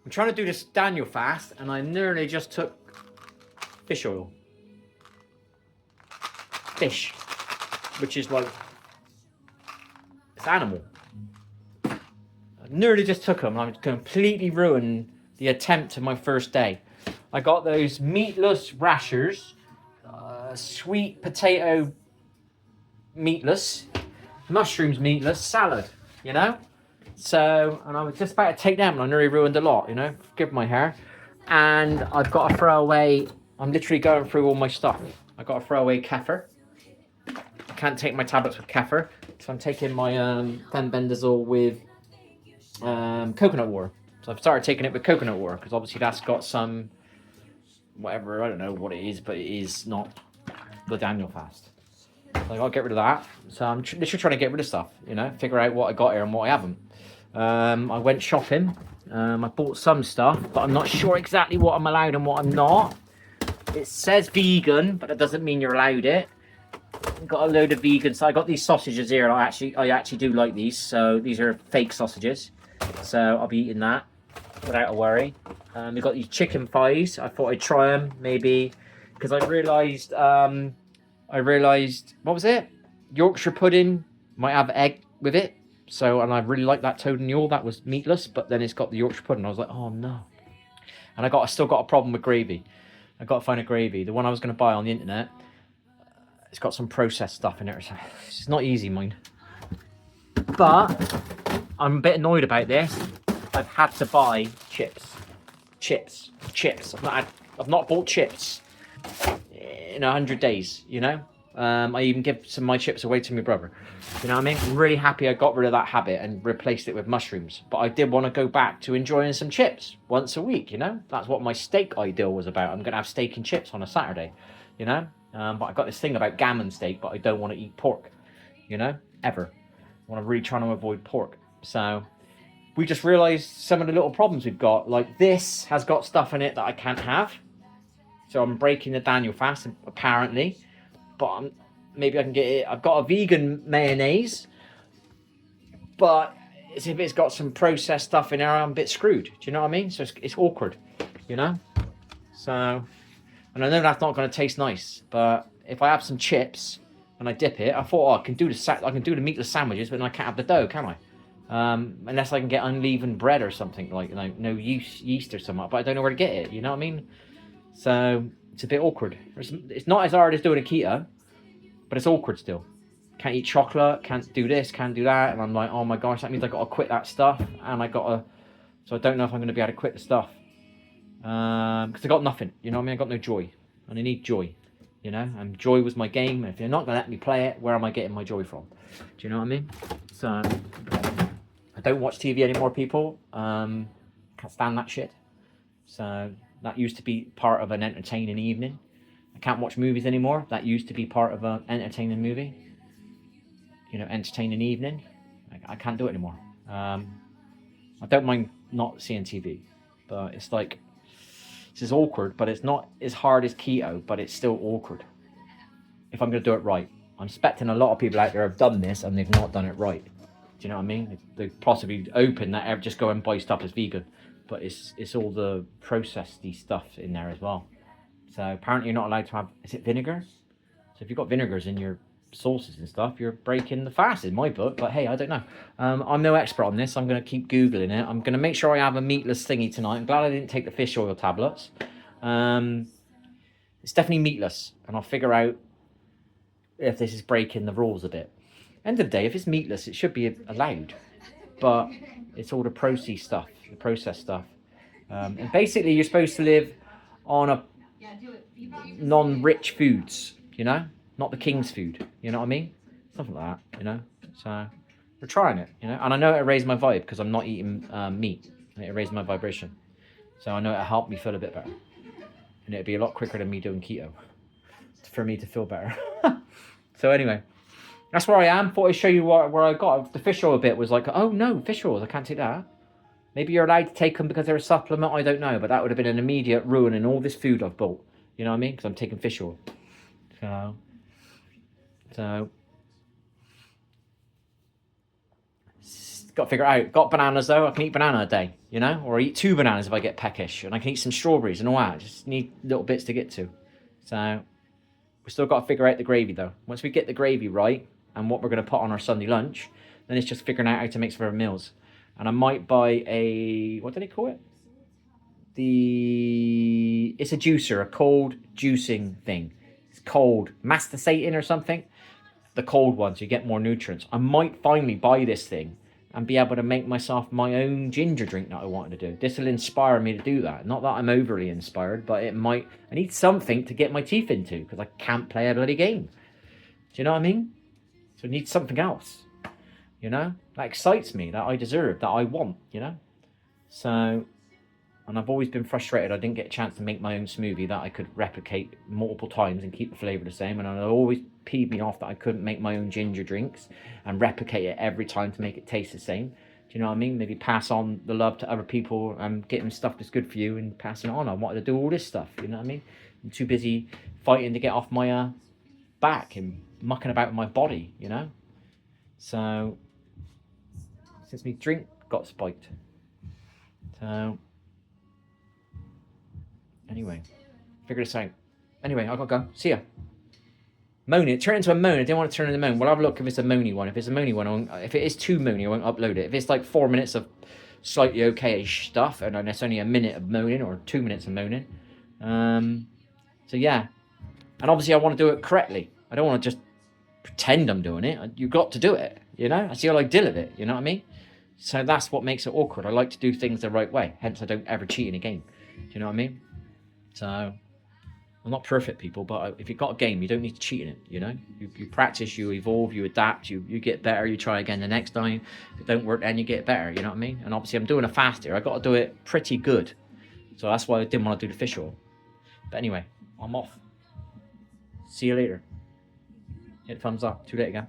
I'm trying to do this Daniel fast, and I nearly just took fish oil. Fish, which is like, it's animal. I nearly just took them. I'm completely ruined the attempt of my first day. I got those meatless rashers, sweet potato meatless, mushrooms meatless salad, you know? So, and I was just about to take them and I nearly ruined a lot, you know? Forgive my hair. And I've got to throw away, I'm literally going through all my stuff. I've got to throw away kefir. I can't take my tablets with kefir, so I'm taking my fenbendazole with coconut water. So I've started taking it with coconut water because obviously that's got some, whatever, I don't know what it is, but it is not the Daniel fast. So I gotta get rid of that. So I'm literally trying to get rid of stuff, you know, figure out what I got here and what I haven't. I went shopping. I bought some stuff, but I'm not sure exactly what I'm allowed and what I'm not. It says vegan, but that doesn't mean you're allowed it. Got a load of vegan, so I got these sausages here. I actually do like these. So these are fake sausages, so I'll be eating that without a worry. We've got these chicken thighs. I thought I'd try them maybe because I realised what was it? Yorkshire pudding might have egg with it. So, and I really like that toad and mule. That was meatless, but then it's got the Yorkshire pudding. I was like, oh no. And I still got a problem with gravy. I got to find a gravy. The one I was going to buy on the internet, it's got some processed stuff in it. It's not easy, mind. But I'm a bit annoyed about this. I've had to buy chips. I've not bought chips in 100 days, you know? I even give some of my chips away to my brother. You know what I mean? I'm really happy I got rid of that habit and replaced it with mushrooms. But I did want to go back to enjoying some chips once a week, you know? That's what my steak ideal was about. I'm going to have steak and chips on a Saturday, you know? But I got this thing about gammon steak, but I don't want to eat pork, you know? Ever. I'm really trying to avoid pork. So we just realised some of the little problems we've got. Like this has got stuff in it that I can't have. So I'm breaking the Daniel fast, apparently. But maybe I can get it. I've got a vegan mayonnaise, but if it's got some processed stuff in there, I'm a bit screwed. Do you know what I mean? So it's awkward, you know? So, and I know that's not going to taste nice, but if I have some chips and I dip it, I thought, I can do the meatless sandwiches, but then I can't have the dough, can I? Unless I can get unleavened bread or something, like no yeast or something, but I don't know where to get it, you know what I mean? So it's a bit awkward. It's not as hard as doing a keto, but it's awkward still. Can't eat chocolate, can't do this, can't do that, and I'm like, oh my gosh, that means I got to quit that stuff, and so I don't know if I'm going to be able to quit the stuff, because I got nothing, you know what I mean? I got no joy, and I need joy, you know, and joy was my game, and if you're not going to let me play it, where am I getting my joy from? Do you know what I mean? So, I don't watch TV anymore, people, can't stand that shit, so that used to be part of an entertaining evening. I can't watch movies anymore. That used to be part of an entertaining movie. You know, entertaining evening. I can't do it anymore. I don't mind not seeing TV, but it's like, this is awkward, but it's not as hard as keto, but it's still awkward. If I'm going to do it right. I'm expecting a lot of people out there have done this and they've not done it right. Do you know what I mean? They possibly open that, just go and buy stuff as vegan. But it's all the processed stuff in there as well. So apparently you're not allowed to have, is it vinegar? So if you've got vinegars in your sauces and stuff, you're breaking the fast in my book. But hey, I don't know. I'm no expert on this. I'm going to keep Googling it. I'm going to make sure I have a meatless thingy tonight. I'm glad I didn't take the fish oil tablets. It's definitely meatless. And I'll figure out if this is breaking the rules a bit. End of the day, if it's meatless, it should be allowed. But it's all the processed stuff. And basically, you're supposed to live on a non-rich foods, you know, not the king's food. You know what I mean? Something like that, you know. So we're trying it, you know. And I know it'll raise my vibe because I'm not eating meat. It'll raise my vibration. So I know it'll help me feel a bit better. And it'll be a lot quicker than me doing keto for me to feel better. So anyway, that's where I am. Thought I'd show you where I got. The fish oil bit was like, oh no, fish oils, I can't take that. Maybe you're allowed to take them because they're a supplement, I don't know. But that would have been an immediate ruin in all this food I've bought. You know what I mean? Because I'm taking fish oil. So Got to figure it out. Got bananas though. I can eat banana a day, you know, or I eat 2 bananas if I get peckish, and I can eat some strawberries and all that. Just need little bits to get to. So we still got to figure out the gravy though. Once we get the gravy right and what we're going to put on our Sunday lunch, then it's just figuring out how to mix for our meals. And I might buy a, what do they call it? It's a juicer, a cold juicing thing. It's cold masticating or something. The cold ones, you get more nutrients. I might finally buy this thing and be able to make myself my own ginger drink that I wanted to do. This will inspire me to do that. Not that I'm overly inspired, but it might. I need something to get my teeth into because I can't play a bloody game. Do you know what I mean? So I need something else. You know, that excites me, that I deserve, that I want. You know, so. And I've always been frustrated I didn't get a chance to make my own smoothie that I could replicate multiple times and keep the flavour the same. And it always peed me off that I couldn't make my own ginger drinks and replicate it every time to make it taste the same. Do you know what I mean? Maybe pass on the love to other people and get them stuff that's good for you and passing it on. I wanted to do all this stuff, you know what I mean? I'm too busy fighting to get off my back and mucking about with my body, you know? So, since my drink got spiked. So... Anyway, figure this out. Anyway, I gotta go. See ya. Moany. It turned into a moan. I didn't want to turn into a moan. We'll have a look if it's a moany one. If it's a moany one, if it is too moany, I won't upload it. If it's like 4 minutes of slightly okay-ish stuff, and then it's only a minute of moaning or 2 minutes of moaning. So yeah. And obviously I want to do it correctly. I don't want to just pretend I'm doing it. You've got to do it, you know? That's the whole idea of it, you know what I mean? So that's what makes it awkward. I like to do things the right way. Hence I don't ever cheat in a game. Do you know what I mean? So, I'm not perfect, people, but if you've got a game, you don't need to cheat in it, you know? You practice, you evolve, you adapt, you get better, you try again the next time. If it don't work, then you get better, you know what I mean? And obviously, I'm doing a fast here. I got to do it pretty good. So that's why I didn't want to do the fish oil. But anyway, I'm off. See you later. Hit thumbs up. Too late again.